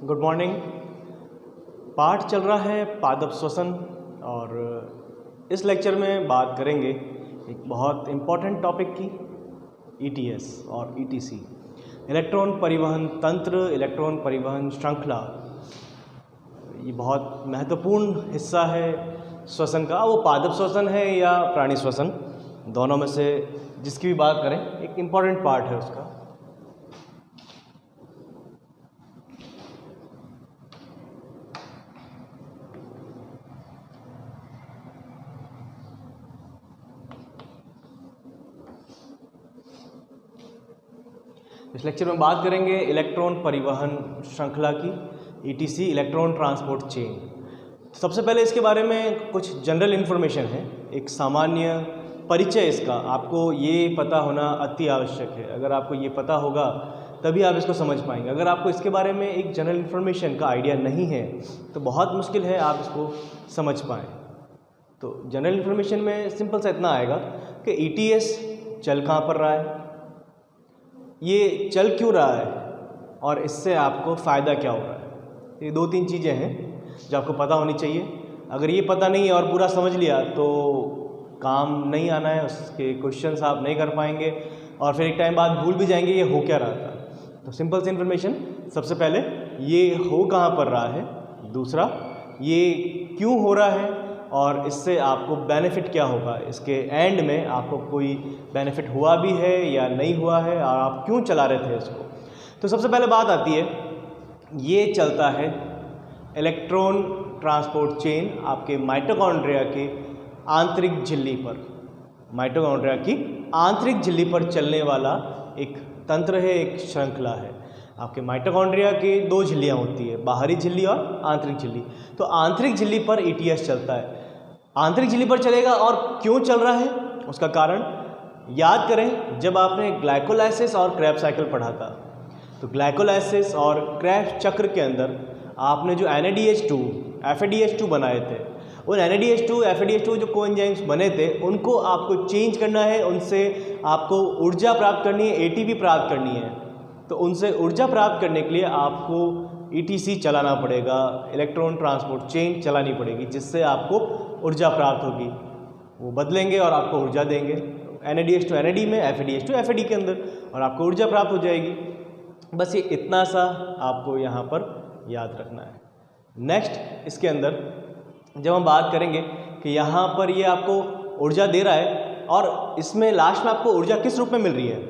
Good morning. पाठ चल रहा है पादप श्वसन और इस लेक्चर में बात करेंगे एक बहुत इम्पॉर्टेंट टॉपिक की ETS और ETC, इलेक्ट्रॉन परिवहन तंत्र, इलेक्ट्रॉन परिवहन श्रृंखला। ये बहुत महत्वपूर्ण हिस्सा है श्वसन का। वो पादप श्वसन है या प्राणी श्वसन, दोनों में से जिसकी भी बात करें एक इम्पॉर्टेंट पार्ट है उसका। इस लेक्चर में बात करेंगे इलेक्ट्रॉन परिवहन श्रृंखला की, ETC, इलेक्ट्रॉन ट्रांसपोर्ट चेन। सबसे पहले इसके बारे में कुछ जनरल इन्फॉर्मेशन है, एक सामान्य परिचय इसका आपको ये पता होना अति आवश्यक है। अगर आपको ये पता होगा तभी आप इसको समझ पाएंगे। अगर आपको इसके बारे में एक जनरल इन्फॉर्मेशन का आइडिया नहीं है तो बहुत मुश्किल है आप इसको समझ पाएँ। तो जनरल इन्फॉर्मेशन में सिंपल सा इतना आएगा कि ETS चल कहाँ पर रहा है, ये चल क्यों रहा है और इससे आपको फ़ायदा क्या हो रहा है। ये दो तीन चीज़ें हैं जो आपको पता होनी चाहिए। अगर ये पता नहीं है और पूरा समझ लिया तो काम नहीं आना है, उसके क्वेश्चंस आप नहीं कर पाएंगे और फिर एक टाइम बाद भूल भी जाएंगे ये हो क्या रहा था। तो सिंपल सी इन्फॉर्मेशन, सबसे पहले ये हो कहाँ पर रहा है, दूसरा ये क्यों हो रहा है और इससे आपको बेनिफिट क्या होगा, इसके एंड में आपको कोई बेनिफिट हुआ भी है या नहीं हुआ है और आप क्यों चला रहे थे इसको। तो सबसे पहले बात आती है, ये चलता है इलेक्ट्रॉन ट्रांसपोर्ट चेन आपके माइटोकॉन्ड्रिया के आंतरिक झिल्ली पर। माइटोकॉन्ड्रिया की आंतरिक झिल्ली पर चलने वाला एक तंत्र है, एक श्रृंखला है। आपके माइटोकॉन्ड्रिया की दो झिल्लियाँ होती है, बाहरी झिल्ली और आंतरिक झिल्ली। तो आंतरिक झिल्ली पर ETS चलता है। आंतरिक झिल्ली पर चलेगा और क्यों चल रहा है उसका कारण याद करें। जब आपने ग्लाइकोलाइसिस और क्रेब्स साइकिल पढ़ा था तो ग्लाइकोलाइसिस और क्रेब्स चक्र के अंदर आपने जो NADH2 FADH2 बनाए थे, उन NADH2 FADH2 जो कोएंजाइम्स बने थे उनको आपको चेंज करना है, उनसे आपको ऊर्जा प्राप्त करनी है, ATP प्राप्त करनी है। तो उनसे ऊर्जा प्राप्त करने के लिए आपको ETC चलाना पड़ेगा, इलेक्ट्रॉन ट्रांसपोर्ट चेन चलानी पड़ेगी, जिससे आपको ऊर्जा प्राप्त होगी। वो बदलेंगे और आपको ऊर्जा देंगे, NADH2 NAD में, FADH2 FAD के अंदर, और आपको ऊर्जा प्राप्त हो जाएगी। बस ये इतना सा आपको यहाँ पर याद रखना है। नेक्स्ट इसके अंदर जब हम बात करेंगे कि यहाँ पर ये आपको ऊर्जा दे रहा है और इसमें लास्ट में आपको ऊर्जा किस रूप में मिल रही है,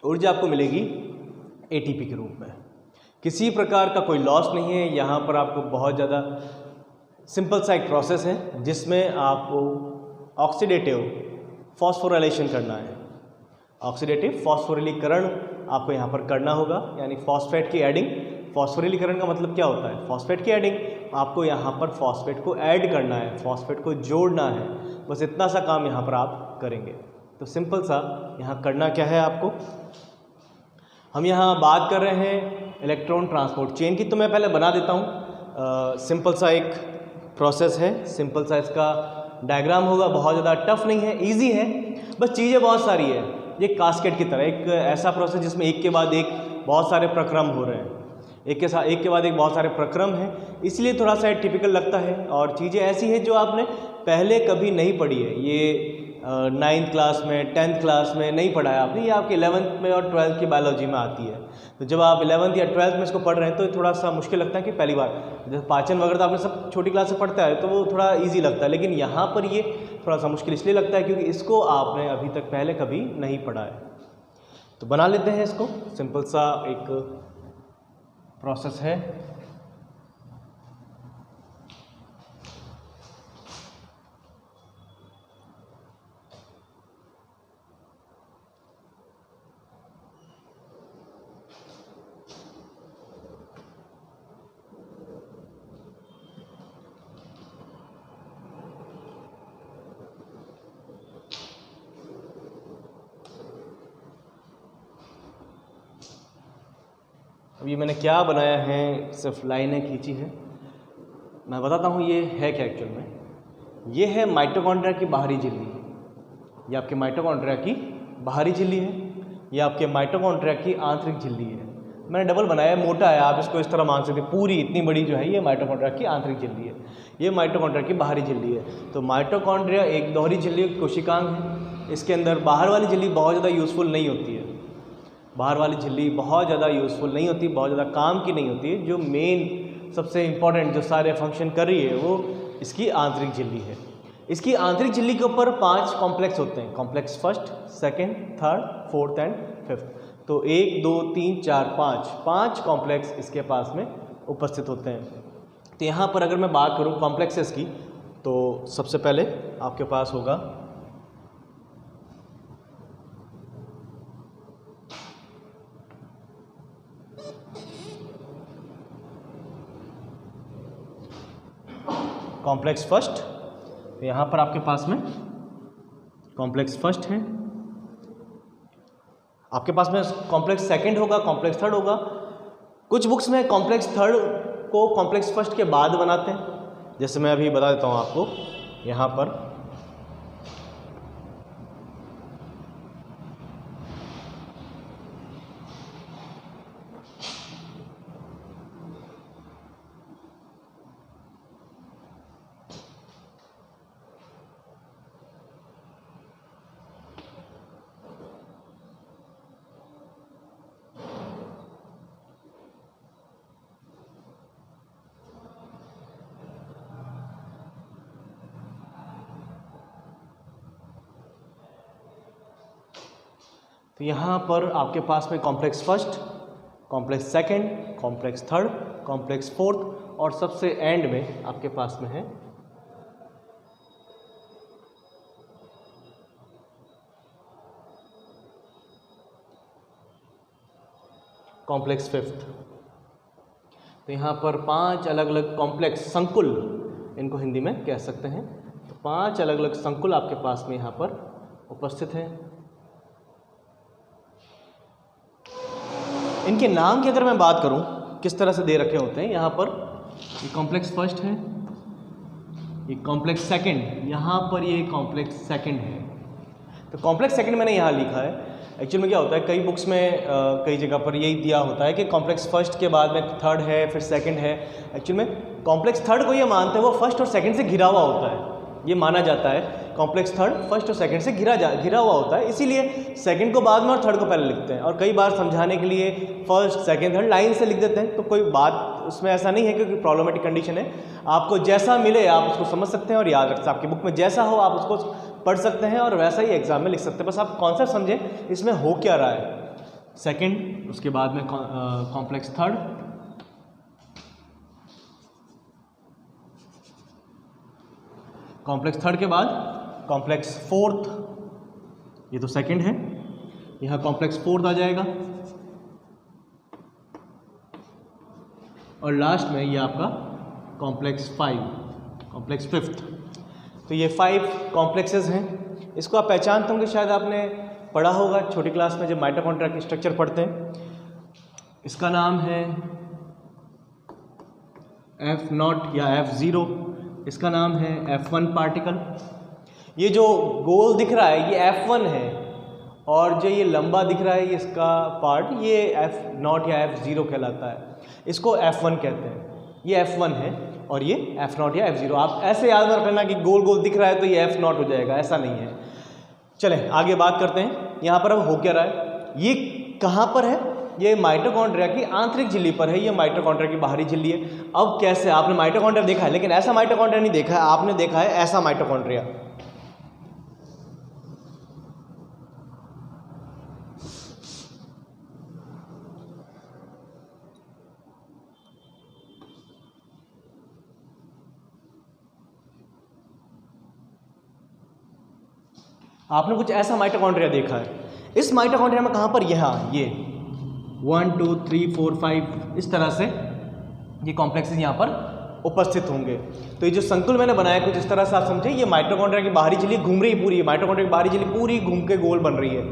ऊर्जा आपको मिलेगी ATP के रूप में। किसी प्रकार का कोई लॉस नहीं है। यहाँ पर आपको बहुत ज़्यादा सिंपल सा एक प्रोसेस है जिसमें आपको ऑक्सीडेटिव फॉस्फोराइलेशन करना है। ऑक्सीडेटिव फॉस्फोरिलीकरण आपको यहाँ पर करना होगा, यानी फॉस्फेट की एडिंग। फॉस्फोरिलीकरण का मतलब क्या होता है, फॉस्फेट की एडिंग। आपको यहाँ पर फॉस्फेट को ऐड करना है, फॉस्फेट को जोड़ना है। बस इतना सा काम यहाँ पर आप करेंगे। तो सिंपल सा यहाँ करना क्या है आपको, हम यहाँ बात कर रहे हैं इलेक्ट्रॉन ट्रांसपोर्ट चेन की। तो मैं पहले बना देता हूँ। सिंपल सा एक प्रोसेस है, सिंपल सा इसका डायग्राम होगा, बहुत ज़्यादा टफ नहीं है, इजी है, बस चीज़ें बहुत सारी है। ये कास्केट की तरह एक ऐसा प्रोसेस जिसमें एक के बाद एक बहुत सारे प्रक्रम हो रहे हैं, एक के बाद एक बहुत सारे प्रक्रम हैं, इसलिए थोड़ा सा टिपिकल लगता है। और चीज़ें ऐसी हैं जो आपने पहले कभी नहीं पढ़ी है, ये 9th क्लास में 10th क्लास में नहीं पढ़ा है आपने, ये आपके 11th में और 12th की बायोलॉजी में आती है। तो जब आप 11th या 12th में इसको पढ़ रहे हैं तो थोड़ा सा मुश्किल लगता है कि पहली बार, जैसे पाचन वगैरह तो आपने सब छोटी क्लास से पढ़ता है तो वो थोड़ा इजी लगता है, लेकिन यहाँ पर ये थोड़ा सा मुश्किल इसलिए लगता है क्योंकि इसको आपने अभी तक पहले कभी नहीं पढ़ा है। तो बना लेते हैं इसको। सिंपल सा एक प्रोसेस है। अभी मैंने क्या बनाया है, सिर्फ लाइनें खींची है। मैं बताता हूँ ये है क्या एक्चुअल में। ये है माइटोकॉन्ड्रिया की बाहरी झिल्ली, ये आपके माइटोकॉन्ड्रिया की बाहरी झिल्ली है, ये आपके माइटोकॉन्ड्रिया की आंतरिक झिल्ली है। मैंने डबल बनाया है, मोटा है, आप इसको इस तरह मान सकते हैं। पूरी इतनी बड़ी जो है ये माइटोकॉन्ड्रिया की आंतरिक झिल्ली है, ये माइटोकॉन्ड्रिया की बाहरी झिल्ली है। तो माइटोकॉन्ड्रिया एक दोहरी झिल्ली कोशिकांग है। इसके अंदर बाहर वाली झिल्ली बहुत ज़्यादा यूज़फुल नहीं होती है, बाहर वाली झिल्ली बहुत ज़्यादा यूज़फुल नहीं होती, बहुत ज़्यादा काम की नहीं होती है। जो मेन सबसे इम्पॉर्टेंट जो सारे फंक्शन कर रही है वो इसकी आंतरिक झिल्ली है। इसकी आंतरिक झिल्ली के ऊपर 5 कॉम्प्लेक्स होते हैं, complex first, second, third, fourth and fifth. तो 1 2 3 4 5 कॉम्प्लेक्स इसके पास में उपस्थित होते हैं। तो यहाँ पर अगर मैं बात करूँ कॉम्प्लेक्सेस की, तो सबसे पहले आपके पास होगा कॉम्प्लेक्स फर्स्ट। तो यहाँ पर आपके पास में कॉम्प्लेक्स फर्स्ट है, आपके पास में कॉम्प्लेक्स सेकंड होगा, कॉम्प्लेक्स थर्ड होगा। कुछ बुक्स में कॉम्प्लेक्स थर्ड को कॉम्प्लेक्स फर्स्ट के बाद बनाते हैं, जैसे मैं अभी बता देता हूँ आपको। यहाँ पर तो यहाँ पर आपके पास में complex first, complex second, complex third, complex fourth और सबसे एंड में आपके पास में है कॉम्प्लेक्स फिफ्थ। तो यहाँ पर 5 अलग अलग कॉम्प्लेक्स संकुल, इनको हिंदी में कह सकते हैं। तो 5 अलग अलग संकुल आपके पास में यहाँ पर उपस्थित हैं। इनके नाम की अगर मैं बात करूं किस तरह से दे रखे होते हैं, यहाँ पर ये कॉम्प्लेक्स फर्स्ट है, ये कॉम्प्लेक्स सेकंड, यहाँ पर ये कॉम्प्लेक्स सेकंड है। तो कॉम्प्लेक्स सेकंड मैंने यहाँ लिखा है। एक्चुअल में क्या होता है, कई बुक्स में कई जगह पर यही दिया होता है कि कॉम्प्लेक्स फर्स्ट के बाद में थर्ड है, फिर सेकंड है। एक्चुअल में कॉम्प्लेक्स थर्ड को ये मानते हैं वो फर्स्ट और सेकंड से घिरा हुआ होता है, ये माना जाता है कॉम्प्लेक्स थर्ड फर्स्ट और सेकंड से घिरा हुआ होता है, इसीलिए सेकंड को बाद में और थर्ड को पहले लिखते हैं। और कई बार समझाने के लिए फर्स्ट सेकंड थर्ड लाइन से लिख देते हैं, तो कोई बात उसमें ऐसा नहीं है क्योंकि प्रॉब्लमेटिक कंडीशन है। आपको जैसा मिले आप उसको समझ सकते हैं और याद रख सकते हैं, आपकी बुक में जैसा हो आप उसको पढ़ सकते हैं और वैसा ही एग्जाम में लिख सकते हैं। बस आप कॉन्सेप्ट समझें इसमें हो क्या रहा है। सेकेंड, उसके बाद में कॉम्प्लेक्स थर्ड, कॉम्प्लेक्स थर्ड के बाद कॉम्प्लेक्स फोर्थ, ये तो सेकंड है, यहाँ कॉम्प्लेक्स फोर्थ आ जाएगा और लास्ट में ये आपका कॉम्प्लेक्स 5, कॉम्प्लेक्स फिफ्थ। तो ये 5 कॉम्प्लेक्सेस हैं। इसको आप पहचानते होंगे, शायद आपने पढ़ा होगा छोटी क्लास में जब माइटोकॉन्ड्रिया की स्ट्रक्चर पढ़ते हैं। इसका नाम है F0 या F0, इसका नाम है F1 पार्टिकल। ये जो गोल दिख रहा है ये F1 है और जो ये लंबा दिख रहा है इसका पार्ट ये F0 या F0 कहलाता है। इसको F1 कहते हैं, ये F1 है और ये F0 या F0। आप ऐसे याद मत रखना कि गोल गोल दिख रहा है तो ये F0 हो जाएगा, ऐसा नहीं है। चलें आगे बात करते हैं। यहाँ पर अब हो क्या रहा है, ये कहाँ पर है, ये माइटोकॉन्ड्रिया की आंतरिक झिल्ली पर है, ये माइटोकॉन्ड्रिया की बाहरी झिल्ली है। अब कैसे, आपने माइटोकॉन्ड्रिया देखा है लेकिन ऐसा माइटोकॉन्ड्रिया नहीं देखा है, आपने देखा है ऐसा माइटोकॉन्ड्रिया। आपने कुछ ऐसा माइटोकॉन्ड्रिया देखा है। इस माइटोकॉन्ड्रिया में कहाँ पर, यहाँ ये 1 2 3 4 5 इस तरह से ये कॉम्प्लेक्सेस यहाँ पर उपस्थित होंगे। तो ये जो संकुल मैंने बनाया कुछ इस तरह से आप समझे, ये माइटोकॉन्ड्रिया की बाहरी झिल्ली घूम रही है पूरी, माइटोकॉन्ड्रिया की बाहरी झिल्ली पूरी घूम के गोल बन रही है।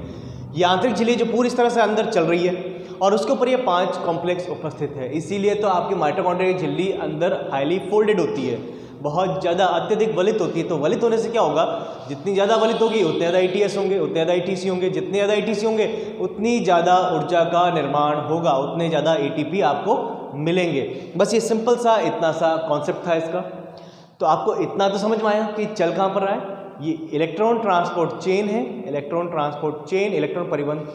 ये आंतरिक झिल्ली जो पूरी इस तरह से अंदर चल रही है और उसके ऊपर ये 5 कॉम्प्लेक्स उपस्थित है। इसीलिए तो आपकी माइटोकॉन्ड्रिया की झिल्ली अंदर हाईली फोल्डेड होती है। बहुत ज़्यादा अत्यधिक वलित होती है। तो वलित होने से क्या होगा, जितनी ज़्यादा वलित होगी उतने ज़्यादा ETS होंगे, उतने ज़्यादा ETC होंगे, जितने ज़्यादा ETC होंगे उतनी ज़्यादा ऊर्जा का निर्माण होगा, उतने ज़्यादा ATP आपको मिलेंगे। बस ये सिंपल सा इतना सा कॉन्सेप्ट था इसका। तो आपको इतना तो समझ में आया कि चल कहाँ पर रहा है। ये इलेक्ट्रॉन ट्रांसपोर्ट चेन है, इलेक्ट्रॉन ट्रांसपोर्ट चेन, इलेक्ट्रॉन परिवहन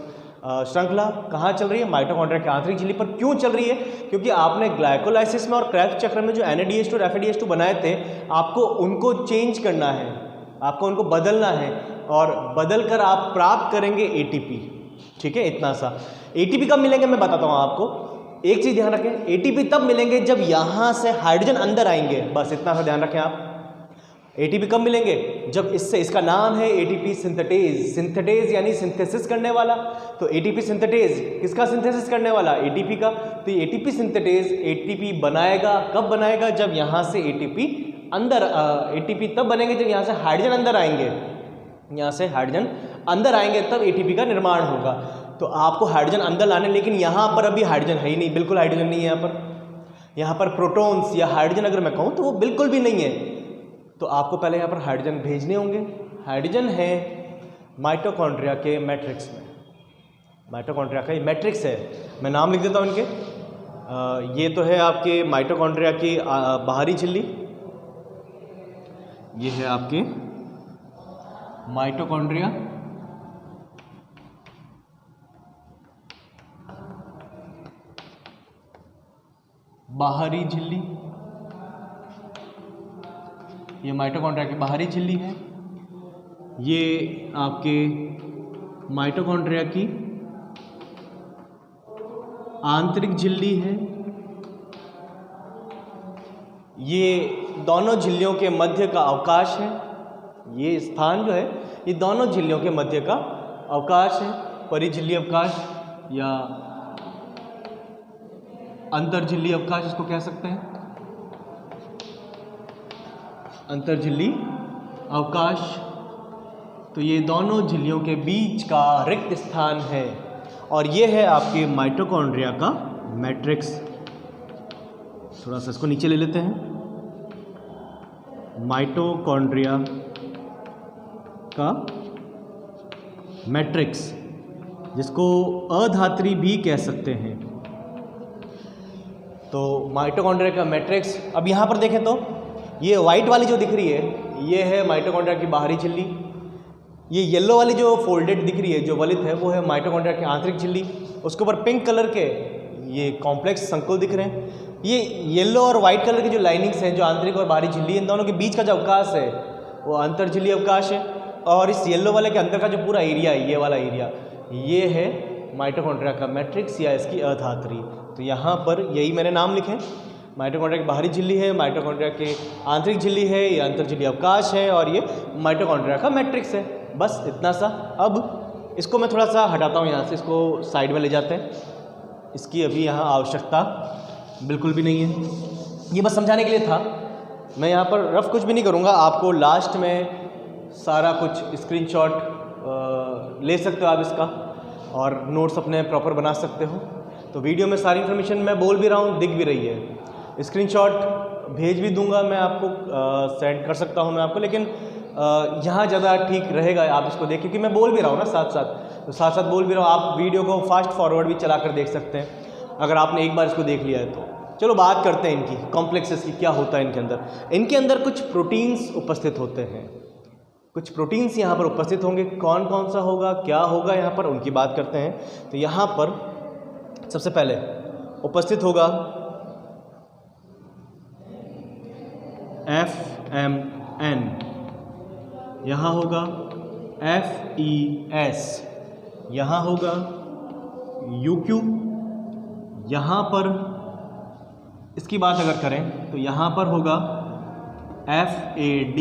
श्रृंखला कहाँ चल रही है, माइटोकॉन्ड्रिया की आंतरिक झिल्ली पर। क्यों चल रही है, क्योंकि आपने ग्लाइकोलाइसिस में और क्रेब्स चक्र में जो NADH2 और FADH2 बनाए थे, आपको उनको चेंज करना है, आपको उनको बदलना है और बदल कर आप प्राप्त करेंगे ATP। ठीक है, इतना सा। ATP कब मिलेंगे मैं बताता हूँ आपको। एक चीज़ ध्यान रखें, ATP तब मिलेंगे जब यहाँ से हाइड्रोजन अंदर आएंगे, बस इतना सा ध्यान रखें आप। ATP कब मिलेंगे, जब इससे, इसका नाम है ATP सिंथेटेज। सिंथेटेज यानी सिंथेसिस करने वाला। तो ATP सिंथेटेज किसका सिंथेसिस करने वाला, ATP का। तो ये ATP सिंथेटेज ATP बनाएगा, कब बनाएगा, जब यहाँ से ATP अंदर, ATP तब बनेंगे जब यहाँ से हाइड्रोजन अंदर आएंगे, यहाँ से हाइड्रोजन अंदर आएंगे तब ATP का निर्माण होगा। तो आपको हाइड्रोजन अंदर लाने, लेकिन यहाँ पर अभी हाइड्रोजन है ही नहीं, बिल्कुल हाइड्रोजन नहीं है यहाँ पर प्रोटॉन्स या हाइड्रोजन अगर मैं कहूँ तो वो बिल्कुल भी नहीं है। तो आपको पहले यहाँ पर हाइड्रोजन भेजने होंगे। हाइड्रोजन है माइटोकॉन्ड्रिया के मैट्रिक्स में, माइटोकॉन्ड्रिया का ये मैट्रिक्स है। मैं नाम लिख देता हूँ इनके। ये तो है आपके माइटोकॉन्ड्रिया की बाहरी झिल्ली, ये है आपके माइटोकॉन्ड्रिया बाहरी झिल्ली, ये माइटोकॉन्ड्रिया की बाहरी झिल्ली है। ये आपके माइटोकॉन्ड्रिया की आंतरिक झिल्ली है। ये दोनों झिल्लियों के मध्य का अवकाश है। ये स्थान जो है ये दोनों झिल्लियों के मध्य का अवकाश है, परिझिल्ली अवकाश या अंतरझिल्ली अवकाश इसको कह सकते हैं, अंतरझिल्ली अवकाश। तो ये दोनों झिल्लियों के बीच का रिक्त स्थान है और ये है आपके माइटोकॉन्ड्रिया का मैट्रिक्स। थोड़ा सा इसको नीचे ले लेते हैं। माइटोकॉन्ड्रिया का मैट्रिक्स, जिसको अधात्री भी कह सकते हैं। तो माइटोकॉन्ड्रिया का मैट्रिक्स, अब यहाँ पर देखें तो ये वाइट वाली जो दिख रही है ये है माइटोकॉन्ड्रिया की बाहरी झिल्ली। ये येलो वाली जो फोल्डेड दिख रही है, जो वलित है, वो है माइटोकॉन्ड्रिया की आंतरिक झिल्ली। उसके ऊपर पिंक कलर के ये कॉम्प्लेक्स संकुल दिख रहे हैं। ये येलो और वाइट कलर की जो लाइनिंग्स हैं, जो आंतरिक और बाहरी झिल्ली, इन दोनों के बीच का जो अवकाश है वो अंतरझिल्ली अवकाश है। और इस येलो वाले के अंदर का जो पूरा एरिया है, ये वाला एरिया, ये है माइटोकॉन्ड्रिया का मैट्रिक्स या इसकी अधात्री। तो यहाँ पर यही मैंने नाम लिखे, माइटोकॉन्ड्रिया की बाहरी झिल्ली है, माइटोकॉन्ड्रिया के आंतरिक झिल्ली है, ये अंतरझिल्ली अवकाश है और ये माइटोकॉन्ड्रिया का मैट्रिक्स है। बस इतना सा। अब इसको मैं थोड़ा सा हटाता हूँ यहाँ से, इसको साइड में ले जाते हैं। इसकी अभी यहाँ आवश्यकता बिल्कुल भी नहीं है, ये बस समझाने के लिए था। मैं यहाँ पर रफ कुछ भी नहीं करूँगा, आपको लास्ट में सारा कुछ स्क्रीनशॉट ले सकते हो आप इसका और नोट्स अपने प्रॉपर बना सकते हो। तो वीडियो में सारी इन्फॉर्मेशन मैं बोल भी रहा हूँ, दिख भी रही है। स्क्रीनशॉट भेज भी दूंगा मैं आपको, सेंड कर सकता हूँ मैं आपको, लेकिन यहाँ ज़्यादा ठीक रहेगा आप इसको देख, क्योंकि मैं बोल भी रहा हूँ ना साथ साथ, तो साथ साथ बोल भी रहा हूँ। आप वीडियो को फास्ट फॉरवर्ड भी चला कर देख सकते हैं अगर आपने एक बार इसको देख लिया है तो। चलो बात करते हैं इनकी कॉम्प्लेक्सेस की, क्या होता है इनके अंदर। इनके अंदर कुछ प्रोटीन्स उपस्थित होते हैं, कुछ प्रोटीन्स यहाँ पर उपस्थित होंगे। कौन कौन सा होगा, क्या होगा यहाँ पर, उनकी बात करते हैं। तो यहाँ पर सबसे पहले उपस्थित होगा FMN, यहाँ होगा FES, यहाँ होगा UQ। यहाँ पर इसकी बात अगर करें तो यहाँ पर होगा FAD।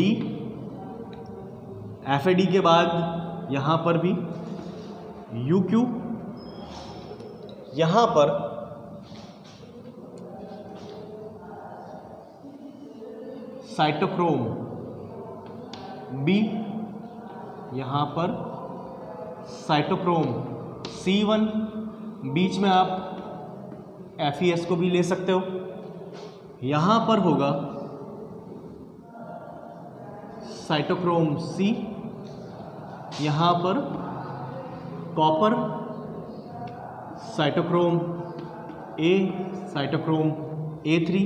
FAD के बाद यहाँ पर भी UQ। यहाँ पर साइटोक्रोम B, यहाँ पर साइटोक्रोम C1, बीच में आप FES को भी ले सकते हो। यहाँ पर होगा साइटोक्रोम C, यहाँ पर copper, cytochrome A, cytochrome A3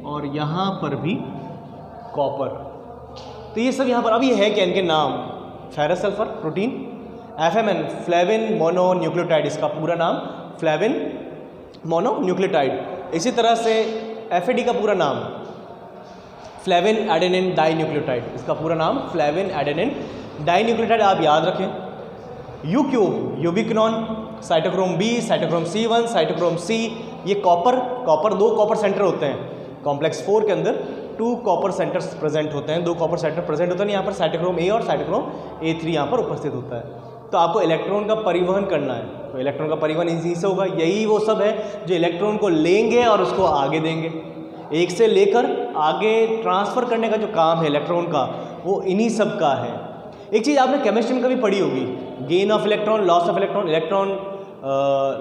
और यहाँ पर भी कॉपर। तो ये सब यहाँ पर, अब ये है क्या इनके नाम, ferrous sulphur protein, FMN flavin mononucleotide, इसका पूरा नाम फ्लेविन मोनोन्यूक्लियोटाइड। इसी तरह से FAD का पूरा नाम फ्लेविन एडेनिन डाइन्यूक्लियोटाइड, इसका पूरा नाम फ्लेविन एडेनिन डाइन्यूक्लियोटाइड, आप याद रखें। UQ यूबिक्विनोन, cytochrome B, cytochrome C1, cytochrome C, ये कॉपर दो कॉपर सेंटर होते हैं कॉम्प्लेक्स 4 के अंदर, 2 कॉपर सेंटर्स प्रेजेंट होते हैं, 2 कॉपर सेंटर प्रेजेंट होते हैं। यहाँ पर साइटोक्रोम A और साइटोक्रोम A3 यहाँ पर उपस्थित होता है। तो आपको इलेक्ट्रॉन का परिवहन करना है, तो इलेक्ट्रॉन का परिवहन इसी से होगा। यही वो सब है जो इलेक्ट्रॉन को लेंगे और उसको आगे देंगे, एक से लेकर आगे ट्रांसफ़र करने का जो काम है इलेक्ट्रॉन का, वो इन्हीं सब का है। एक चीज़ आपने केमिस्ट्री में कभी पढ़ी होगी, gain of electron, loss of electron. Electron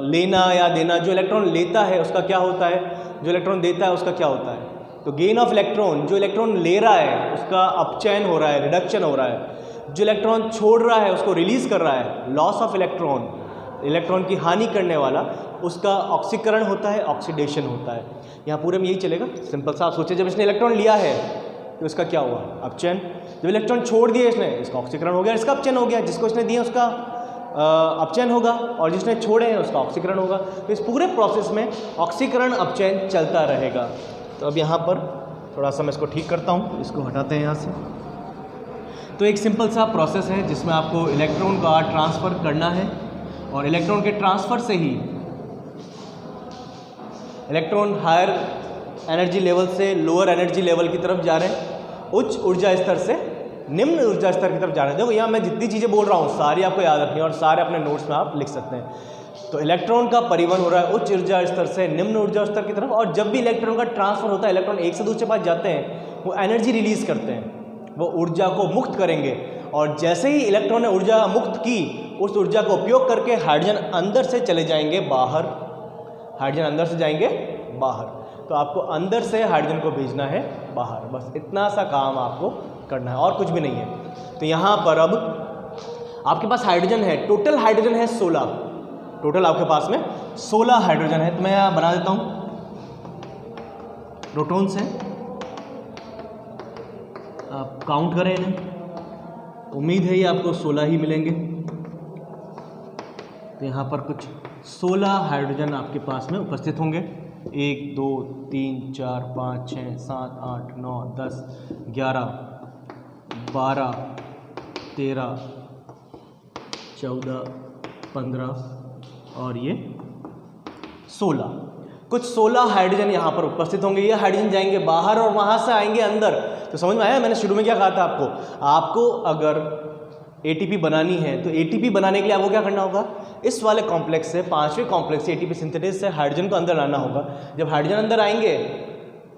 लेना या देना, जो इलेक्ट्रॉन लेता है उसका क्या होता है, जो इलेक्ट्रॉन देता है उसका क्या होता है। तो गेन ऑफ इलेक्ट्रॉन, जो इलेक्ट्रॉन ले रहा है उसका अपचयन हो रहा है, रिडक्शन हो रहा है। जो इलेक्ट्रॉन छोड़ रहा है उसको रिलीज़ कर रहा है, लॉस ऑफ इलेक्ट्रॉन, इलेक्ट्रॉन की हानि करने वाला, उसका ऑक्सीकरण होता है, ऑक्सीडेशन होता है। यहाँ पूरे में यही चलेगा, सिंपल सा। आप सोचिए, जब इसने इलेक्ट्रॉन लिया है तो इसका क्या हुआ, अपचयन। जब इलेक्ट्रॉन छोड़ दिए इसने, इसका ऑक्सीकरण हो गया, इसका अपचयन हो गया। जिसको इसने दिया उसका अपचयन होगा और जिसने छोड़े हैं उसका ऑक्सीकरण होगा। तो इस पूरे प्रोसेस में ऑक्सीकरण अपचयन चलता रहेगा। तो अब यहाँ पर थोड़ा सा मैं इसको ठीक करता हूँ, इसको हटाते हैं यहाँ से। तो एक सिंपल सा प्रोसेस है जिसमें आपको इलेक्ट्रॉन का ट्रांसफ़र करना है और इलेक्ट्रॉन के ट्रांसफ़र से ही इलेक्ट्रॉन हायर एनर्जी लेवल से लोअर एनर्जी लेवल की तरफ जा रहे हैं, उच्च ऊर्जा स्तर से निम्न ऊर्जा स्तर की तरफ जा रहे हैं। देखो यहाँ मैं जितनी चीज़ें बोल रहा हूँ सारी आपको याद रखनी है और सारे अपने नोट्स में आप लिख सकते हैं। तो इलेक्ट्रॉन का परिवहन हो रहा है उच्च ऊर्जा स्तर से निम्न ऊर्जा स्तर की तरफ, और जब भी इलेक्ट्रॉन का ट्रांसफ़र होता है, इलेक्ट्रॉन एक से दूसरे पास जाते हैं, वो एनर्जी रिलीज़ करते हैं, वो ऊर्जा को मुक्त करेंगे। और जैसे ही इलेक्ट्रॉन ने ऊर्जा मुक्त की, उस ऊर्जा को उपयोग करके हाइड्रोजन अंदर से चले जाएंगे बाहर, हाइड्रोजन अंदर से जाएंगे बाहर। तो आपको अंदर से हाइड्रोजन को भेजना है बाहर, बस इतना सा काम आपको करना है और कुछ भी नहीं है। तो यहाँ पर अब आपके पास हाइड्रोजन है, टोटल हाइड्रोजन है 16, टोटल आपके पास में 16 हाइड्रोजन है। तो मैं यहाँ बना देता हूँ, प्रोटॉन्स हैं, आप काउंट करें इन्हें, उम्मीद है ये आपको 16 ही मिलेंगे। तो यहाँ पर कुछ 16 हाइड्रोजन आपके पास में उपस्थित होंगे। 1 2 3 4 5 6 7 8 9 10 11 12 13 14 15 और ये 16, कुछ 16 हाइड्रोजन यहाँ पर उपस्थित होंगे। ये हाइड्रोजन जाएंगे बाहर और वहाँ से आएंगे अंदर। तो समझ में आया मैंने शुरू में क्या कहा था आपको अगर ATP बनानी है तो ATP बनाने के लिए आपको क्या करना होगा, इस वाले कॉम्प्लेक्स से, 5वें कॉम्प्लेक्स से ATP सिंथेसिस से हाइड्रोजन को अंदर लाना होगा। जब हाइड्रोजन अंदर आएंगे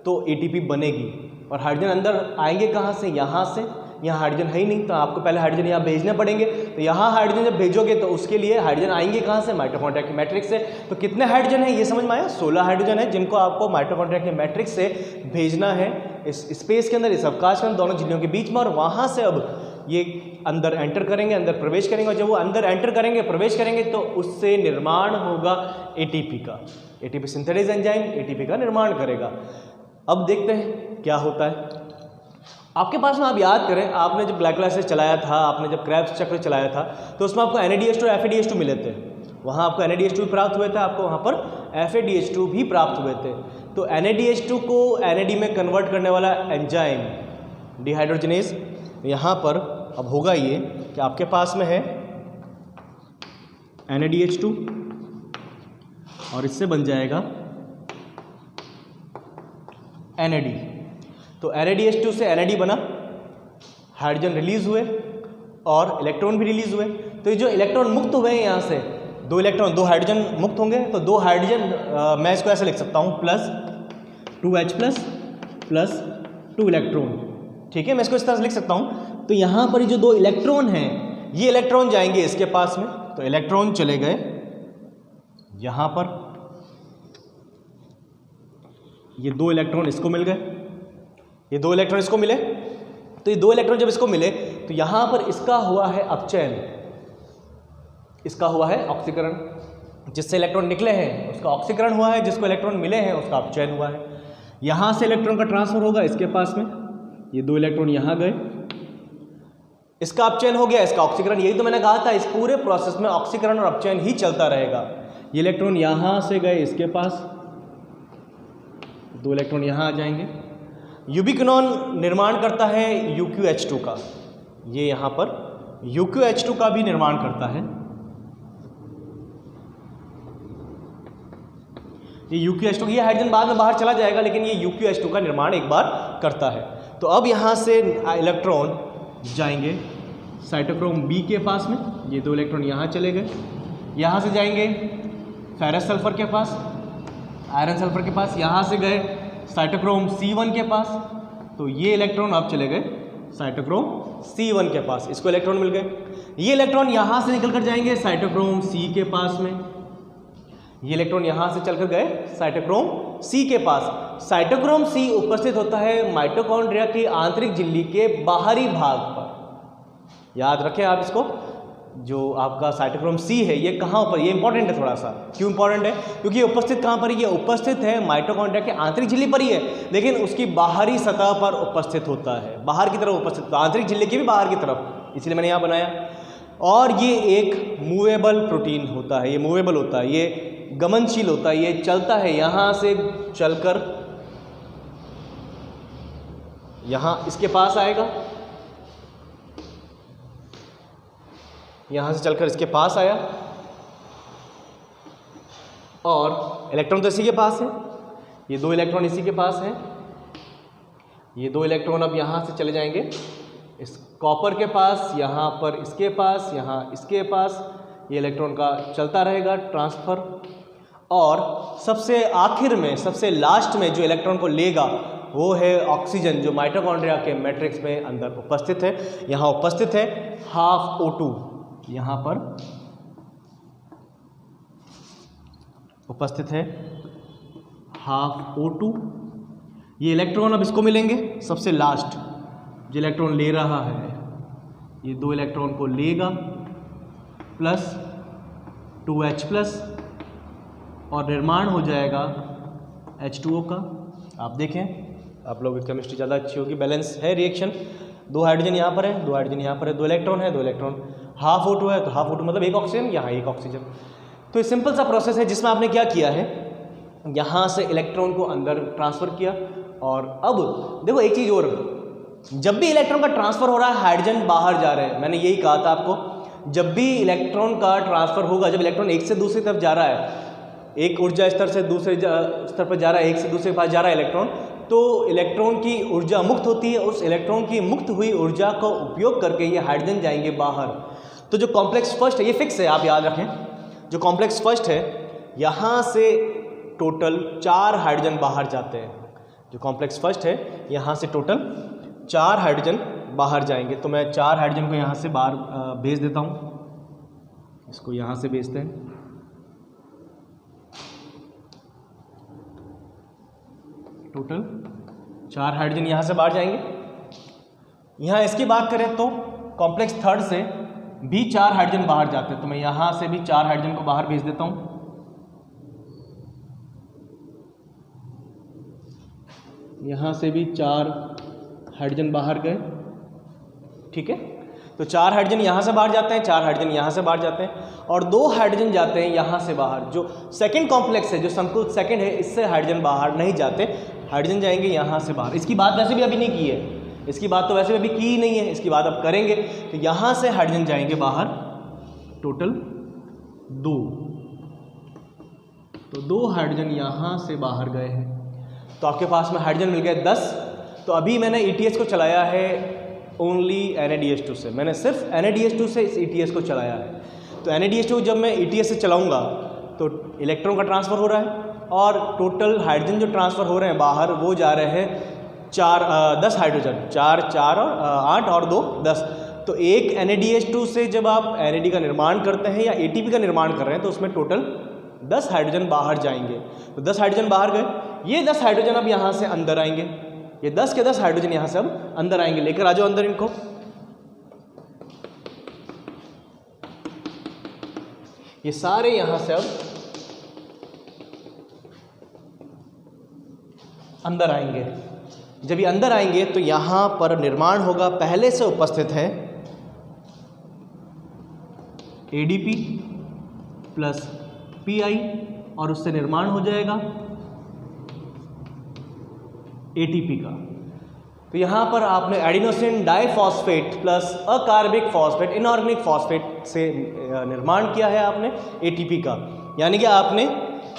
तो ATP बनेगी, और हाइड्रोजन अंदर आएंगे कहाँ से, यहाँ से। यहाँ हाइड्रोजन है ही नहीं, तो आपको पहले हाइड्रोजन यहाँ भेजने पड़ेंगे। तो यहाँ हाइड्रोजन जब भेजोगे तो उसके लिए हाइड्रोजन आएंगे कहाँ से, माइटोकॉन्ड्रिया की मैट्रिक्स से। तो कितने हाइड्रोजन है ये समझ में आया, 16 हाइड्रोजन है जिनको आपको माइटोकॉन्ड्रिया की मैट्रिक्स से भेजना है इस स्पेस के अंदर, इस अवकाश के अंदर, दोनों झिल्लियों के बीच में। और वहाँ से अब ये अंदर एंटर करेंगे, अंदर प्रवेश करेंगे, और जब वो अंदर एंटर करेंगे, प्रवेश करेंगे, तो उससे निर्माण होगा ATP का। ATP सिंथेटिक एंजाइम ATP का निर्माण करेगा। अब देखते हैं क्या होता है। आपके पास में आप याद करें, आपने जब ग्लाइकोलाइसिस चलाया था, आपने जब क्रेब्स चक्र चलाया था, तो उसमें आपको NADH2 और FADH2 मिले थे। वहाँ आपको NADH2 भी प्राप्त हुए थे, आपको वहाँ पर FADH2 भी प्राप्त हुए थे। तो NADH2 को NAD में कन्वर्ट करने वाला एंजाइम डिहाइड्रोजनेज यहाँ पर अब होगा ये कि आपके पास में है NADH2 और इससे बन जाएगा NAD। तो NADH2 से NAD बना, हाइड्रोजन रिलीज हुए और इलेक्ट्रॉन भी रिलीज हुए। तो ये जो इलेक्ट्रॉन मुक्त हुए हैं यहाँ से, दो हाइड्रोजन मुक्त होंगे। तो 2 हाइड्रोजन, मैं इसको ऐसे लिख सकता हूँ, +2H प्लस 2 इलेक्ट्रॉन। ठीक है, मैं इसको इस तरह से लिख सकता हूँ। तो यहाँ पर जो 2 इलेक्ट्रॉन हैं, ये इलेक्ट्रॉन जाएंगे इसके पास में, तो इलेक्ट्रॉन चले गए यहाँ पर, ये 2 इलेक्ट्रॉन इसको मिल गए, ये 2 इलेक्ट्रॉन इसको मिले। तो ये 2 इलेक्ट्रॉन जब इसको मिले तो यहाँ पर इसका हुआ है अपचयन, इसका हुआ है ऑक्सीकरण। जिससे इलेक्ट्रॉन निकले हैं उसका ऑक्सीकरण हुआ है, जिसको इलेक्ट्रॉन मिले हैं उसका अपचयन हुआ है। यहाँ से इलेक्ट्रॉन का ट्रांसफर होगा इसके पास में, ये 2 इलेक्ट्रॉन यहाँ गए, इसका अपचयन हो गया, इसका ऑक्सीकरण। यही तो मैंने कहा था, इस पूरे प्रोसेस में ऑक्सीकरण और अपचयन ही चलता रहेगा। ये इलेक्ट्रॉन यहाँ से गए इसके पास, 2 इलेक्ट्रॉन यहाँ आ जाएंगे। यूबिक्विनोन निर्माण करता है UqH2 का, ये यहाँ पर UqH2 का भी निर्माण करता है। ये UqH2, ये हाइड्रोजन बाद में बाहर चला जाएगा, लेकिन ये UqH2 का निर्माण एक बार करता है। तो अब यहाँ से इलेक्ट्रॉन जाएंगे साइटोक्रोम B के पास में, ये 2 इलेक्ट्रॉन यहाँ चले गए। यहाँ से जाएंगे फेरस सल्फर के पास, आयरन सल्फर के पास, यहाँ से गए साइटोक्रोम C1 के पास, तो ये इलेक्ट्रॉन अब चले गए साइटोक्रोम C1 के पास, इसको इलेक्ट्रॉन मिल गए। ये इलेक्ट्रॉन यहाँ से निकल कर जाएंगे साइटोक्रोम C के पास में, ये इलेक्ट्रॉन यहाँ से चलकर गए साइटोक्रोम C के पास। साइटोक्रोम C उपस्थित होता है माइटोकॉन्ड्रिया की आंतरिक झिल्ली के बाहरी भाग पर। याद रखें आप इसको, जो आपका साइटोक्रोम C है ये कहाँ पर, ये इंपॉर्टेंट है थोड़ा सा। क्यों इंपॉर्टेंट है? क्योंकि ये उपस्थित कहाँ पर है, ये उपस्थित है माइटोकॉन्ड्रिया के आंतरिक झिल्ली पर ही है, लेकिन उसकी बाहरी सतह पर उपस्थित होता है, बाहर की तरफ उपस्थित, आंतरिक झिल्ली की भी बाहर की तरफ, इसलिए मैंने यहाँ बनाया। और ये एक मूवेबल प्रोटीन होता है, ये मूवेबल होता है, ये गमनशील होता है, ये चलता है, यहाँ से चलकर यहाँ इसके पास आएगा, यहाँ से चलकर इसके पास आया, और इलेक्ट्रॉन तो इसी के पास है, ये 2 इलेक्ट्रॉन इसी के पास हैं। ये 2 इलेक्ट्रॉन अब यहाँ से चले जाएंगे इस कॉपर के पास, यहाँ पर इसके पास, यहाँ इसके पास, ये इलेक्ट्रॉन का चलता रहेगा ट्रांसफ़र। और सबसे आखिर में, सबसे लास्ट में जो इलेक्ट्रॉन को लेगा वो है ऑक्सीजन, जो माइटोकॉन्ड्रिया के मैट्रिक्स में अंदर उपस्थित है। यहाँ उपस्थित है हाफ O2, यहाँ पर उपस्थित है हाफ O2। ये इलेक्ट्रॉन अब इसको मिलेंगे सबसे लास्ट, जो इलेक्ट्रॉन ले रहा है ये 2 इलेक्ट्रॉन को लेगा, प्लस 2H+, और निर्माण हो जाएगा H2O का। आप देखें, आप लोगों की केमिस्ट्री ज़्यादा अच्छी होगी, बैलेंस है रिएक्शन। 2 हाइड्रोजन यहाँ पर है, 2 हाइड्रोजन यहाँ पर है, 2 इलेक्ट्रॉन है, 2 इलेक्ट्रॉन, हाफ O2 है, तो हाफ O2 मतलब 1 ऑक्सीजन, यहाँ 1 ऑक्सीजन। तो ये सिंपल सा प्रोसेस है जिसमें आपने क्या किया है, यहाँ से इलेक्ट्रॉन को अंदर ट्रांसफ़र किया। और अब देखो एक चीज़ और, जब भी इलेक्ट्रॉन का ट्रांसफ़र हो रहा है हाइड्रोजन बाहर जा रहे हैं, मैंने यही कहा था आपको, जब भी इलेक्ट्रॉन का ट्रांसफ़र होगा, जब इलेक्ट्रॉन एक से दूसरी तरफ जा रहा है, एक ऊर्जा स्तर से दूसरे स्तर पर जा रहा है, एक से दूसरे के पास जा रहा है इलेक्ट्रॉन, तो इलेक्ट्रॉन की ऊर्जा मुक्त होती है, उस इलेक्ट्रॉन की मुक्त हुई ऊर्जा का उपयोग करके ये हाइड्रोजन जाएंगे बाहर। तो जो कॉम्प्लेक्स फर्स्ट है ये फिक्स है, आप याद रखें, जो कॉम्प्लेक्स फर्स्ट है यहाँ से टोटल 4 हाइड्रोजन बाहर जाते हैं। जो कॉम्प्लेक्स फर्स्ट है यहाँ से टोटल 4 हाइड्रोजन बाहर जाएंगे। तो मैं 4 हाइड्रोजन को यहाँ से बाहर भेज देता हूँ, इसको यहाँ से भेजते हैं। टोटल 4 हाइड्रोजन यहाँ से बाहर जाएंगे। यहाँ इसकी बात करें तो कॉम्प्लेक्स थर्ड से भी 4 हाइड्रोजन बाहर जाते हैं, तो मैं यहाँ से भी 4 हाइड्रोजन को बाहर भेज देता हूँ। यहाँ से भी 4 हाइड्रोजन बाहर गए, ठीक है। तो 4 हाइड्रोजन यहाँ से बाहर जाते हैं, 4 हाइड्रोजन यहाँ से बाहर जाते हैं, और 2 हाइड्रोजन जाते हैं यहाँ से बाहर। जो सेकंड कॉम्प्लेक्स है, जो संकुल सेकंड है, इससे हाइड्रोजन बाहर नहीं जाते, हाइड्रोजन जाएंगे यहाँ से बाहर। इसकी बात वैसे भी अभी नहीं की है, इसकी बात तो वैसे भी अभी की ही नहीं है, इसकी बात अब करेंगे। तो यहाँ से हाइड्रोजन जाएंगे बाहर, टोटल 2। तो 2 हाइड्रोजन यहाँ से बाहर गए हैं, तो आपके पास में हाइड्रोजन मिल गए 10। तो अभी मैंने ETS को चलाया है ओनली NaDH2 से, मैंने सिर्फ NaDH2 से इस ETS को चलाया है। तो NaDH2 जब मैं ETS से चलाऊंगा तो इलेक्ट्रॉन का ट्रांसफ़र हो रहा है, और टोटल हाइड्रोजन जो ट्रांसफ़र हो रहे हैं बाहर वो जा रहे हैं 10 हाइड्रोजन, 4 4 और 8 और 2 10। तो एक NaDH2 से जब आप NAD का निर्माण करते हैं या ATP का निर्माण कर रहे हैं तो उसमें टोटल 10 हाइड्रोजन बाहर जाएंगे। तो 10 हाइड्रोजन बाहर गए, ये 10 हाइड्रोजन अब यहाँ से अंदर आएंगे, ये 10 के 10 हाइड्रोजन यहाँ से अब अंदर आएंगे, लेकर आ जाओ अंदर इनको। ये सारे यहाँ से अब अंदर आएंगे। जब ये अंदर आएंगे तो यहाँ पर निर्माण होगा, पहले से उपस्थित है ADP प्लस PI और उससे निर्माण हो जाएगा ATP का। तो यहाँ पर आपने एडिनोसिन डाइफॉस्फेट प्लस अकार्बिक फॉस्फेट इनऑर्गेनिक फॉस्फेट से निर्माण किया है आपने ATP का, यानी कि आपने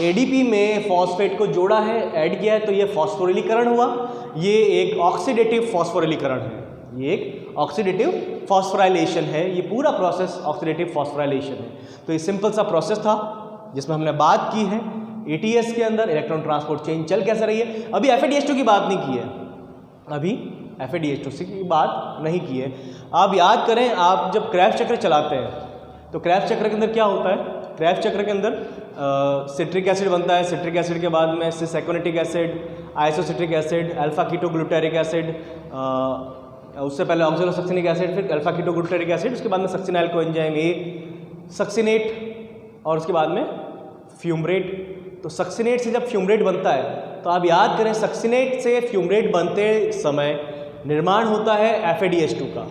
ADP में फॉस्फेट को जोड़ा है, ऐड किया है, तो ये फॉस्फोरिलीकरण हुआ। ये एक ऑक्सीडेटिव फॉस्फोरिलीकरण है, ये एक ऑक्सीडेटिव फॉस्फोराइलेशन है, ये पूरा प्रोसेस ऑक्सीडेटिव फॉस्फोराइलेशन है। तो ये सिंपल सा प्रोसेस था जिसमें हमने बात की है ATS के अंदर इलेक्ट्रॉन ट्रांसपोर्ट चेन चल कैसे रही है। अभी FADH2 की बात नहीं की है, अभी FADH2 की बात नहीं की है। आप याद करें, आप जब क्रेब्स चक्र चलाते हैं तो क्रेब्स चक्र के अंदर क्या होता है, क्रेब्स चक्र के अंदर सिट्रिक एसिड बनता है, सिट्रिक एसिड के बाद में cis aconitic acid, isocitric acid, alpha ketoglutaric acid, उससे पहले ऑक्सोलोसक्सिनिक एसिड, फिर अल्फा कीटोग्लूटारिक एसिड, उसके बाद में सक्सिनाइल कोएंजाइम A, सक्सिनेट और उसके बाद में फ्यूमरेट। तो सक्सिनेट से जब फ्यूमरेट बनता है तो आप याद करें, सक्सिनेट से फ्यूमरेट बनते समय निर्माण होता है FADH2 का।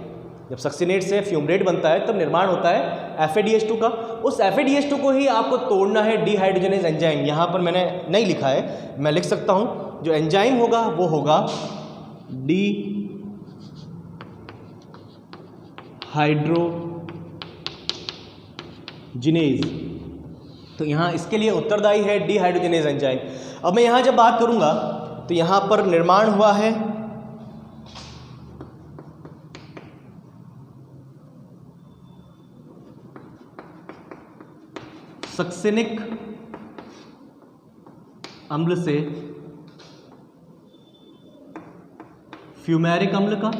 जब सक्सिनेट से फ्यूमरेट बनता है तब निर्माण होता है FADH2 का। उस FADH2 को ही आपको तोड़ना है डिहाइड्रोजनेज एंजाइम। यहाँ पर मैंने नहीं लिखा है, मैं लिख सकता हूँ। जो एंजाइम होगा वो होगा डिहाइड्रोजिनेज। तो यहाँ इसके लिए उत्तरदायी है डिहाइड्रोजिनेज एंजाइम। अब मैं यहाँ जब बात करूँगा तो यहाँ पर निर्माण हुआ है सक्सिनिक अम्ल से फ्यूमेरिक अम्ल का,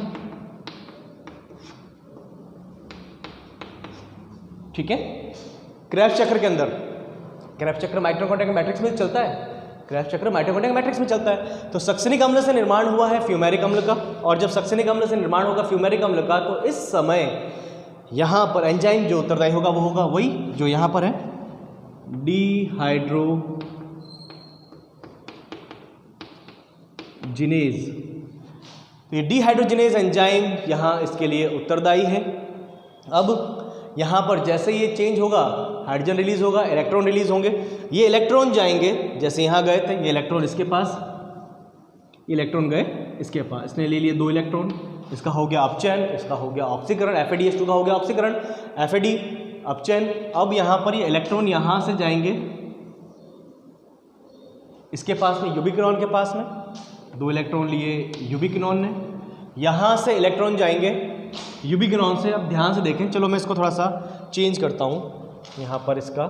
ठीक है। क्रेब्स चक्र के अंदर, क्रेब्स चक्र माइटोकॉन्ड्रिया मैट्रिक्स में चलता है, क्रेब्स चक्र माइटोकॉन्ड्रिया मैट्रिक्स में चलता है। तो सक्सिनिक अम्ल से निर्माण हुआ है फ्यूमेरिक अम्ल का, और जब सक्सिनिक अम्ल से निर्माण होगा फ्यूमेरिक अम्ल का तो इस समय यहाँ पर एंजाइम जो उत्तरदायी होगा वो होगा वही जो यहाँ पर है, डिहाइड्रोजिनेज। तो ये डिहाइड्रोजिनेज एंजाइम यहाँ इसके लिए उत्तरदायी है। अब यहाँ पर जैसे ये चेंज होगा, हाइड्रोजन रिलीज होगा, इलेक्ट्रॉन रिलीज होंगे। ये इलेक्ट्रॉन जाएंगे, जैसे यहाँ गए थे, ये इलेक्ट्रॉन इसके पास, ये इलेक्ट्रॉन गए इसके पास, इसने ले लिए 2 इलेक्ट्रॉन, इसका हो गया अपचयन, इसका हो गया ऑक्सीकरण, FADH2 का हो गया ऑक्सीकरण, FAD अपचयन। अब यहाँ पर ये इलेक्ट्रॉन यहाँ से जाएंगे इसके पास में, यूबिक्विनॉन के पास में 2 इलेक्ट्रॉन लिए यूबिक्विनॉन ने, यहाँ से इलेक्ट्रॉन जाएंगे यूबिक्विनॉन से। अब ध्यान से देखें, चलो मैं इसको थोड़ा सा चेंज करता हूँ यहाँ पर इसका,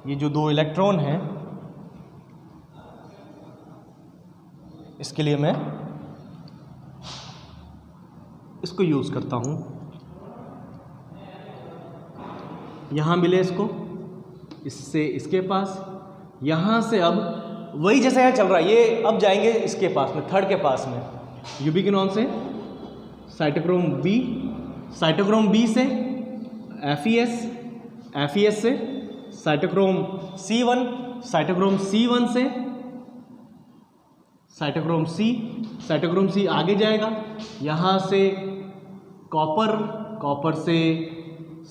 ये जो 2 इलेक्ट्रॉन हैं इसके लिए मैं इसको यूज़ करता हूँ। यहाँ मिले इसको, इससे इसके पास, यहाँ से अब वही जैसा यहाँ चल रहा है, ये अब जाएंगे इसके पास में, थर्ड के पास में, यूबिक्विनॉन से साइटोक्रोम B, साइटोक्रोम B से FES, FES से साइटोक्रोम C1, साइटोक्रोम C1 से साइटोक्रोम C, साइटोक्रोम C आगे जाएगा, यहाँ से कॉपर, कॉपर से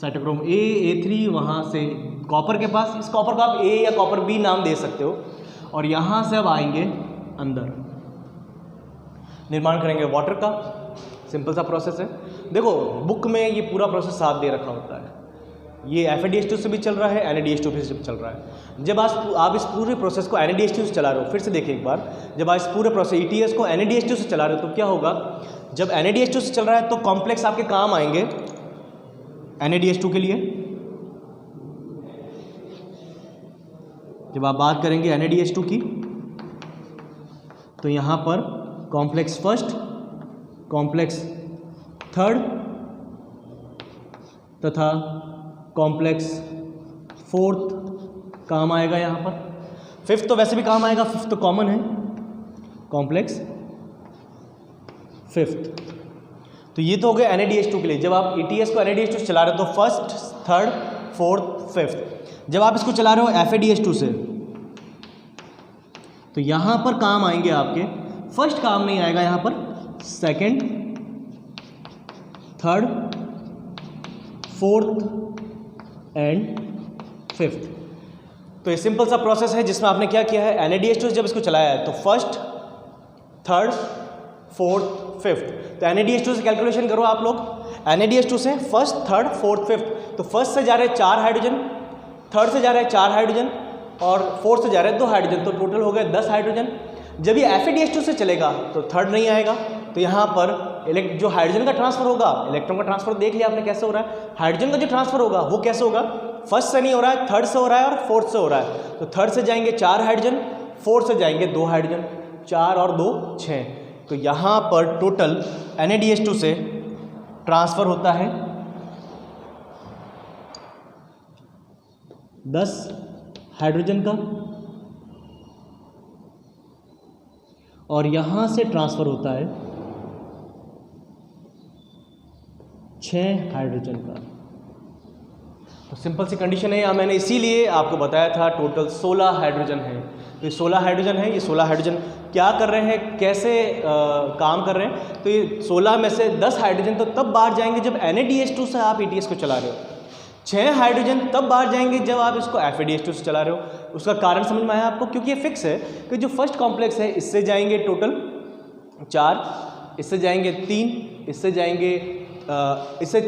साइटोक्रोम A3, वहाँ से कॉपर के पास, इस कॉपर को आप A या कॉपर B नाम दे सकते हो, और यहाँ से अब आएंगे अंदर, निर्माण करेंगे वाटर का। सिंपल सा प्रोसेस है। देखो बुक में ये पूरा प्रोसेस साथ दे रखा होता है, ये FADH2 से भी चल रहा है, NADH2 से भी चल रहा है। जब आप इस पूरे प्रोसेस को NADH2 से चला रहे हो, फिर से देखिए एक बार, जब आप इस पूरे प्रोसेस ETS को NADH2 से चला रहे हो तो क्या होगा, जब NADH2 से चल रहा है तो कॉम्प्लेक्स आपके काम आएंगे NADH2 के लिए। जब आप बात करेंगे NADH2 की तो यहाँ पर कॉम्प्लेक्स फर्स्ट, कॉम्प्लेक्स थर्ड तथा कॉम्प्लेक्स फोर्थ काम आएगा यहाँ पर। फिफ्थ तो वैसे भी काम आएगा, फिफ्थ तो कॉमन है, कॉम्प्लेक्स फिफ्थ। तो ये तो हो गया NADH2 के लिए। जब आप ETS को NADH2 से चला रहे हो तो फर्स्ट, थर्ड, फोर्थ, फिफ्थ। जब आप इसको चला रहे हो FADH2 से तो यहाँ पर काम आएंगे आपके, फर्स्ट काम नहीं आएगा यहाँ पर, second, third, fourth and fifth. तो ये सिंपल सा प्रोसेस है जिसमें आपने क्या किया है, NADH2 से जब इसको चलाया है तो फर्स्ट, थर्ड, फोर्थ, फिफ्थ। तो NADH2 से कैलकुलेशन करो आप लोग, NADH2 से फर्स्ट, थर्ड, फोर्थ, फिफ्थ। तो फर्स्ट से जा रहे हैं 4 हाइड्रोजन, थर्ड से जा रहे हैं 4 हाइड्रोजन और फोर्थ से जा रहे हैं 2 हाइड्रोजन, तो टोटल हो गए 10 हाइड्रोजन। जब ये FADH2 से चलेगा तो थर्ड नहीं आएगा, तो यहाँ पर जो हाइड्रोजन का ट्रांसफर होगा, इलेक्ट्रॉन का ट्रांसफर देख लिया आपने कैसे हो रहा है, हाइड्रोजन का जो ट्रांसफर होगा वो कैसे होगा, फर्स्ट से नहीं हो रहा है, थर्ड से हो रहा है और फोर्थ से हो रहा है। तो थर्ड से जाएंगे 4 हाइड्रोजन, फोर्थ से जाएंगे 2 हाइड्रोजन, 4 और 2 6। तो यहाँ पर टोटल NADH2 से ट्रांसफर होता है 10 हाइड्रोजन का और यहाँ से ट्रांसफर होता है 6 हाइड्रोजन का। तो सिंपल सी कंडीशन है, यहाँ मैंने इसीलिए आपको बताया था टोटल 16 हाइड्रोजन है। तो ये 16 हाइड्रोजन है, ये 16 हाइड्रोजन क्या कर रहे हैं, कैसे काम कर रहे हैं। तो ये 16 में से 10 हाइड्रोजन तो तब बाहर जाएंगे जब NADH2 से आप ETS को चला रहे हो, 6 हाइड्रोजन तब बाहर जाएंगे जब आप इसको FADH2 से चला रहे हो। उसका कारण समझ में आया आपको, क्योंकि ये फिक्स है कि जो फर्स्ट कॉम्प्लेक्स है इससे जाएंगे टोटल 4, इससे जाएंगे 3, इससे जाएंगे इससे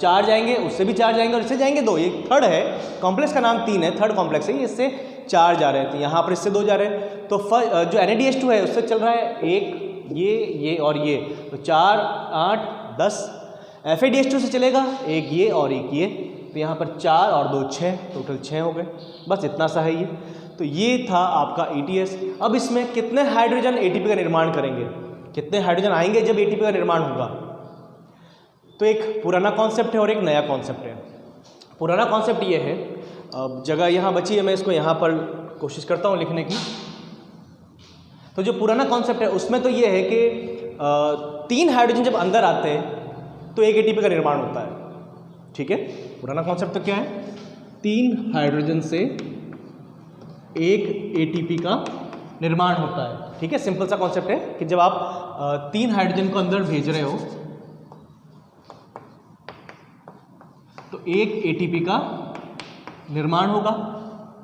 4 जाएंगे, उससे भी 4 जाएंगे और इससे जाएंगे 2। ये थर्ड है, कॉम्प्लेक्स का नाम 3 है, थर्ड कॉम्प्लेक्स है, इससे 4 जा रहे हैं, तो यहाँ पर इससे 2 जा रहे हैं। तो जो NADH2 है उससे चल रहा है 1, ये और ये, तो 4, 8, 10। FADH2 से चलेगा 1 ये और 1 ये, तो यहाँ पर 4 और 2 6, टोटल 6 हो गए। बस इतना सा है ये। तो ये था आपका ETS। अब इसमें कितने हाइड्रोजन ATP का निर्माण करेंगे, कितने हाइड्रोजन आएंगे जब ATP का निर्माण होगा। तो एक पुराना कॉन्सेप्ट है और एक नया कॉन्सेप्ट है। पुराना कॉन्सेप्ट ये है, अब जगह यहाँ बची है, मैं इसको यहाँ पर कोशिश करता हूँ लिखने की। तो जो पुराना कॉन्सेप्ट है उसमें तो ये है कि 3 हाइड्रोजन जब अंदर आते हैं तो एक ATP का निर्माण होता है। ठीक है, पुराना कॉन्सेप्ट तो क्या है, 3 हाइड्रोजन से एक ATP का निर्माण होता है। ठीक है, सिंपल सा कॉन्सेप्ट है कि जब आप 3 हाइड्रोजन को अंदर भेज रहे हो तो एक ATP का निर्माण होगा।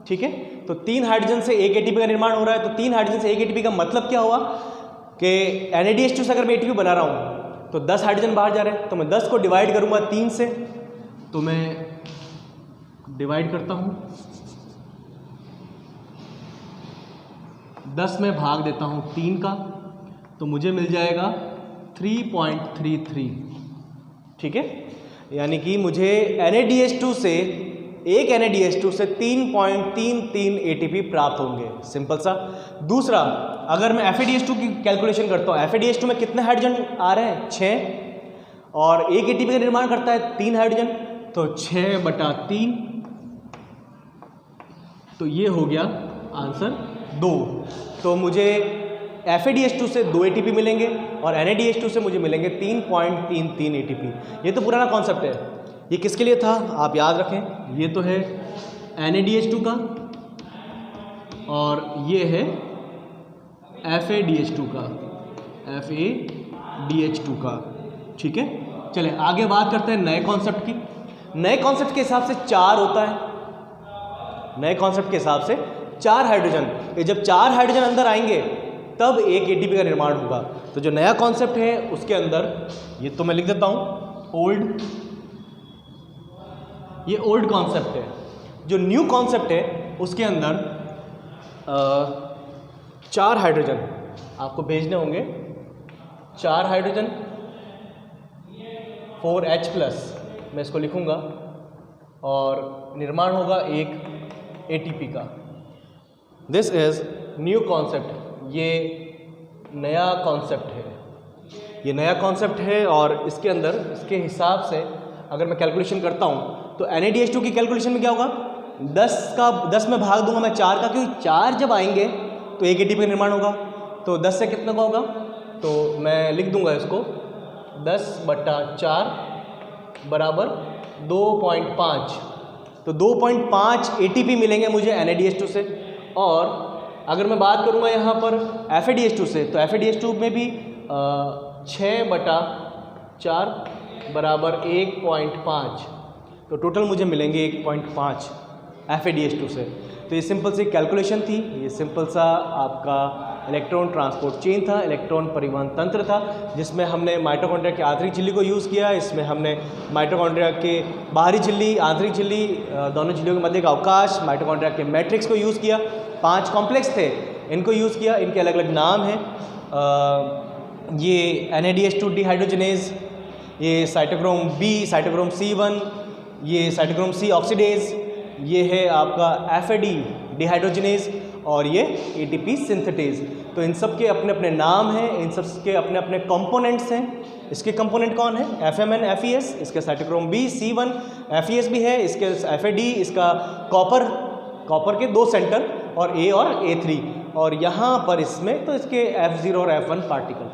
ठीक है, तो 3 हाइड्रोजन से एक ATP का निर्माण हो रहा है, तो 3 हाइड्रोजन से एक ATP का मतलब क्या हुआ कि NADH2 से अगर मैं ATP बना रहा हूँ तो 10 हाइड्रोजन बाहर जा रहे हैं, तो मैं 10 को डिवाइड करूँगा 3 से, तो मैं डिवाइड करता हूँ, 10 में भाग देता हूँ 3 का, तो मुझे मिल जाएगा 3.33। ठीक है, यानी कि मुझे NADH2 से एक NADH2 से 3.33 ATP प्राप्त होंगे। सिंपल सा। दूसरा, अगर मैं FADH2 की कैलकुलेशन करता हूँ, FADH2 में कितने हाइड्रोजन आ रहे हैं, 6, और एक ATP का निर्माण करता है 3 हाइड्रोजन, तो 6/3, तो ये हो गया आंसर 2। तो मुझे FADH2 से 2 ATP मिलेंगे और NADH2 से मुझे मिलेंगे 3.33 ATP। ये तो पुराना कॉन्सेप्ट है। ये किसके लिए था आप याद रखें, ये तो है NADH2 का और ये है FADH2 का, FADH2 का। ठीक है, चले आगे बात करते हैं नए कॉन्सेप्ट की। नए कॉन्सेप्ट के हिसाब से 4 होता है, नए कॉन्सेप्ट के हिसाब से 4 हाइड्रोजन। ये जब 4 हाइड्रोजन अंदर आएंगे तब एक ATP का निर्माण होगा। तो जो नया कॉन्सेप्ट है उसके अंदर, ये तो मैं लिख देता हूँ ओल्ड, ये ओल्ड कॉन्सेप्ट है। जो न्यू कॉन्सेप्ट है उसके अंदर 4 हाइड्रोजन आपको भेजने होंगे, 4 हाइड्रोजन 4H+, मैं इसको लिखूंगा, और निर्माण होगा एक ATP का। दिस इज न्यू कॉन्सेप्ट, ये नया कॉन्सेप्ट है, ये नया कॉन्सेप्ट है। और इसके अंदर इसके हिसाब से अगर मैं कैलकुलेशन करता हूँ तो NADH2 की कैलकुलेशन में क्या होगा, 10 में भाग दूंगा मैं 4 का, क्योंकि 4 जब आएंगे तो एक एटीपी का निर्माण होगा। तो 10 से कितना का होगा, तो मैं लिख दूंगा इसको 10/4 बराबर 2.5। तो 2.5 एटीपी मिलेंगे मुझे NADH2 से। और अगर मैं बात करूंगा यहाँ पर FADH2 से, तो FADH2 में भी 6/4 बराबर 1.5, तो टोटल मुझे मिलेंगे 1.5 FADH2 से। तो ये सिंपल सी कैलकुलेशन थी, ये सिंपल सा आपका इलेक्ट्रॉन ट्रांसपोर्ट चेन था, इलेक्ट्रॉन परिवहन तंत्र था, जिसमें हमने माइटोकॉन्ड्रिया की आंतरिक झिल्ली को यूज़ किया। इसमें हमने माइटोकॉन्ड्रिया के बाहरी झिल्ली, आंतरिक झिल्ली, दोनों झिल्लियों के मध्य का अवकाश, माइटोकॉन्ड्रिया के मैट्रिक्स को यूज़ किया। 5 कॉम्प्लेक्स थे, इनको यूज़ किया। इनके अलग अलग नाम हैं। ये NADH2 डिहाइड्रोजनेज, ये साइटोक्रोम B, साइटोक्रोम C1, ये साइटोक्रोम C ऑक्सीडेज, ये है आपका FAD डिहाइड्रोजनेज, और ये ATP सिंथेटेज। तो इन सब के अपने अपने नाम हैं, इन सब के अपने अपने कंपोनेंट्स हैं। इसके कंपोनेंट कौन है, FMN FES, इसके साइटोक्रोम B C1 FES भी है, इसके FAD, इसका कॉपर के 2 सेंटर और A और A3, और यहाँ पर इसमें तो इसके F0 और F1 पार्टिकल।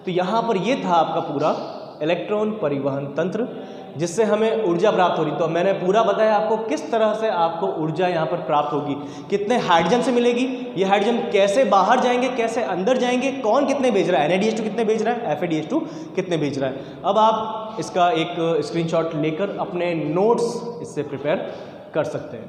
तो यहाँ पर ये था आपका पूरा इलेक्ट्रॉन परिवहन तंत्र, जिससे हमें ऊर्जा प्राप्त हो रही। तो मैंने पूरा बताया आपको किस तरह से आपको ऊर्जा यहाँ पर प्राप्त होगी, कितने हाइड्रोजन से मिलेगी, ये हाइड्रोजन कैसे बाहर जाएंगे, कैसे अंदर जाएंगे, कौन कितने भेज रहा है, NADH2 कितने भेज रहा है, FADH2 कितने भेज रहा है। अब आप इसका एक स्क्रीनशॉट लेकर अपने नोट्स इससे प्रिपेयर कर सकते हैं।